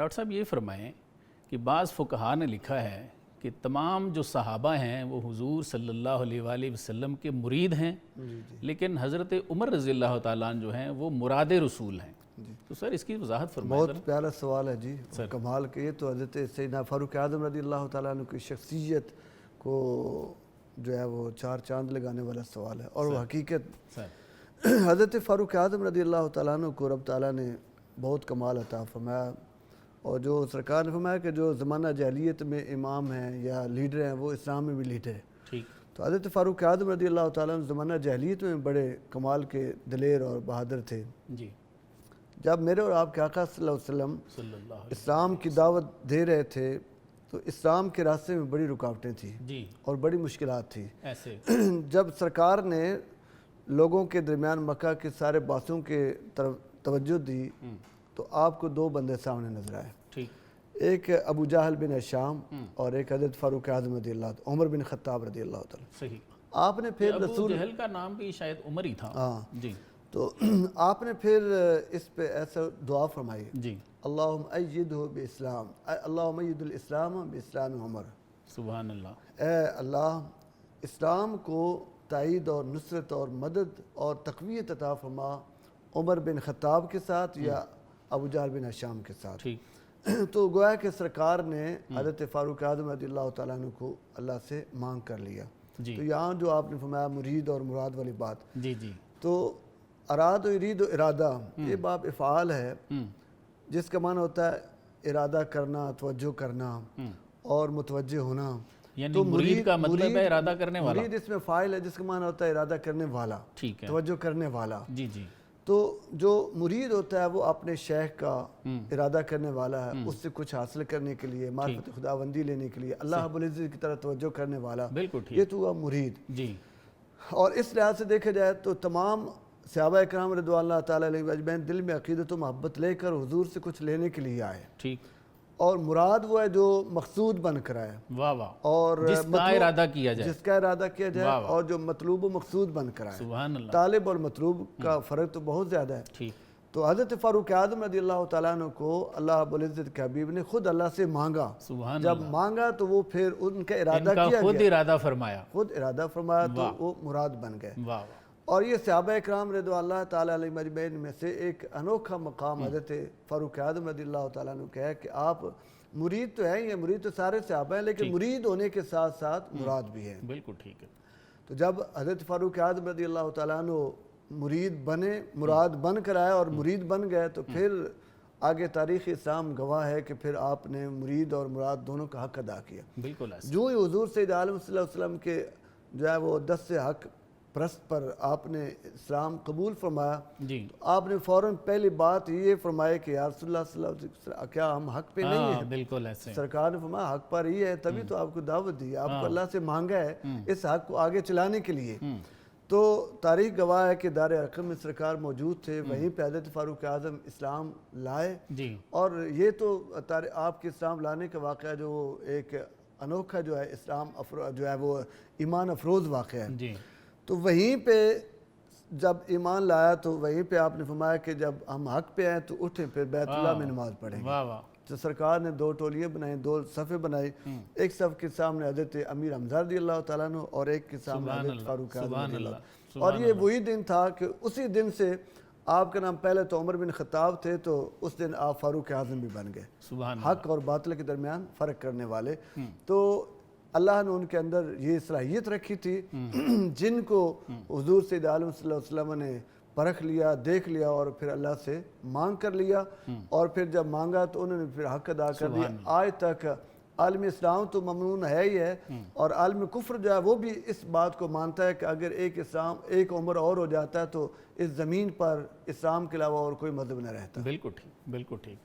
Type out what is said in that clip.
Doctor صاحب یہ فرمائیں کہ بعض فقہا نے لکھا ہے کہ تمام جو صحابہ ہیں وہ حضور صلی اللہ علیہ وآلہ وسلم کے مرید ہیں، لیکن حضرت عمر رضی اللہ تعالیٰ عنہ جو ہیں وہ مراد رسول ہیں۔ تو سر اس کی وضاحت فرمائیں۔ بہت پیارا سوال ہے جی، کمال کے یہ تو حضرت سیدنا فاروق اعظم رضی اللہ تعالیٰ عنہ کی شخصیت کو جو ہے وہ چار چاند لگانے والا سوال ہے، اور وہ حقیقت حضرت فاروق اعظم رضی اللہ تعالیٰ عنہ کو رب تعالیٰ نے بہت کمال عطا فرمایا، اور جو سرکار نے فرمایا کہ جو زمانہ جاہلیت میں امام ہیں یا لیڈر ہیں وہ اسلام میں بھی لیڈر ہے۔ تو حضرت فاروق اعظم رضی اللہ تعالیٰ عنہ زمانہ جاہلیت میں بڑے کمال کے دلیر اور بہادر تھے۔ جب میرے اور آپ کے آقا صلی اللہ علیہ وسلم اسلام کی دعوت دے رہے تھے تو اسلام کے راستے میں بڑی رکاوٹیں تھیں اور بڑی مشکلات تھی۔ جب سرکار نے لوگوں کے درمیان مکہ کے سارے باسوں کے طرف توجہ دی تو آپ کو دو بندے سامنے نظر آئے، ایک ابو جہل بن ہشام اور ایک حضرت فاروق اعظم رضی اللہ تعالیٰ، عمر بن خطاب رضی اللہ تعالیٰ۔ صحیح۔ آپ نے پھر ابو جہل کا نام بھی شاید عمر ہی تھا۔ جی۔ تو آپ نے پھر اس پہ ایسا دعا فرمائی، جی، اللہم ایدہ باسلام، اللہم اید الاسلام باسلام عمر۔ سبحان اللہ۔ اے اللہ اسلام کو تائید اور نصرت اور مدد اور تقویت عطا فرما عمر بن خطاب کے ساتھ یا ابو جہل بن ہشام کے ساتھ۔ تو گویا کہ سرکار نے حضرت فاروق اعظم رضی اللہ تعالیٰ عنہ کو اللہ سے مانگ کر لیا۔ تو یہاں جو آپ نے فرمایا مرید اور مراد والی بات، تو اراد و یرید و ارادہ یہ باب افعال ہے، جس کا معنی ہوتا ہے ارادہ کرنا، توجہ کرنا اور متوجہ ہونا۔ یعنی مرید کا مطلب ہے ارادہ کرنے والا۔ مرید اس میں فاعل ہے جس کا معنی ہوتا ہے ارادہ کرنے والا، توجہ کرنے والا۔ جی جی۔ تو جو مرید ہوتا ہے وہ اپنے شیخ کا ارادہ کرنے والا ہے، اس سے کچھ حاصل کرنے کے لیے، معرفت خداوندی لینے کے لیے، اللہ رب العزت کی طرف توجہ کرنے والا، یہ تو ہوا مرید۔ جی۔ اور اس لحاظ سے دیکھا جائے تو تمام صحابہ اکرام رضوان اللہ تعالیٰ علیہ اجمعین دل میں عقیدت و محبت لے کر حضور سے کچھ لینے کے لیے آئے، اور مراد وہ ہے جو مقصود بن کر آئے، اور جس کا ارادہ کیا جائے، اور جو مطلوب و مقصود بن کر آئے۔ طالب اور مطلوب کا فرق تو بہت زیادہ ہے۔ تو حضرت فاروق اعظم رضی اللہ تعالیٰ عنہ کو اللہ رب العزت کے حبیب نے خود اللہ سے مانگا، جب مانگا تو وہ پھر ان کا ارادہ کیا گیا، خود ارادہ فرمایا تو وہ مراد بن گئے۔ اور یہ صحابہ اکرام رضوان اللہ تعالیٰ علیہ مجمعین میں سے ایک انوکھا مقام حضرت فاروق اعظم رضی اللہ تعالیٰ عنہ کا ہے کہ آپ مرید تو ہیں، یہ مرید تو سارے صحابہ ہیں، لیکن مرید ہونے کے ساتھ ساتھ مراد بھی ہیں۔ بالکل ٹھیک ہے۔ تو جب حضرت فاروق اعظم رضی اللہ تعالیٰ عنہ مرید بنے، مراد بن کر آئے اور مرید بن گئے، تو پھر آگے تاریخ اسلام گواہ ہے کہ پھر آپ نے مرید اور مراد دونوں کا حق ادا کیا۔ بالکل۔ جو ہی حضور سید عالم صلی اللہ علیہ وسلم کے جو ہے وہ 10 سے حق پرست پر آپ نے اسلام قبول فرمایا، آپ نے فوراً پہلی بات یہ فرمایا کہ یا رسول اللہ صلی اللہ علیہ وسلم کیا ہم حق پہ نہیں ہیں؟ بالکل ایسے سرکار نے فرمایا حق پر ہی ہے، تبھی تو آپ کو دعوت دی، آپ کو اللہ سے مانگا ہے اس حق کو آگے چلانے کے لیے۔ تو تاریخ گواہ ہے کہ دار ارقم میں سرکار موجود تھے، وہیں پہ حضرت فاروق اعظم اسلام لائے، اور یہ تو آپ کے اسلام لانے کا واقعہ جو ایک انوکھا جو ہے اسلام جو ہے وہ ایمان افروز واقعہ ہے۔ تو وہیں پہ جب ایمان لایا تو وہیں پہ آپ نے فرمایا کہ جب ہم حق پہ آئیں تو اٹھیں پھر بیت اللہ میں نماز پڑھیں گے۔ تو سرکار نے 2 ٹولیاں بنائیں، 2 صفیں بنائی، ایک صف کے سامنے حضرت امیر حمزہ رضی اللہ تعالیٰ عنہ اور ایک کے سامنے حضرت فاروق اعظم رضی اللہ۔ اور یہ وہی دن تھا کہ اسی دن سے آپ کا نام پہلے تو عمر بن خطاب تھے، تو اس دن آپ فاروق اعظم بھی بن گئے، حق اور باطل کے درمیان فرق کرنے والے۔ تو اللہ نے ان کے اندر یہ صلاحیت رکھی تھی جن کو حضور سید عالم صلی اللہ علیہ وسلم نے پرکھ لیا، دیکھ لیا اور پھر اللہ سے مانگ کر لیا، اور پھر جب مانگا تو انہوں نے پھر حق ادا کر دیا۔ آج تک عالم اسلام تو ممنون ہے ہی ہے، اور عالم کفر جو ہے وہ بھی اس بات کو مانتا ہے کہ اگر ایک عمر اور ہو جاتا ہے تو اس زمین پر اسلام کے علاوہ اور کوئی مذہب نہ رہتا۔ بالکل ٹھیک، بالکل ٹھیک۔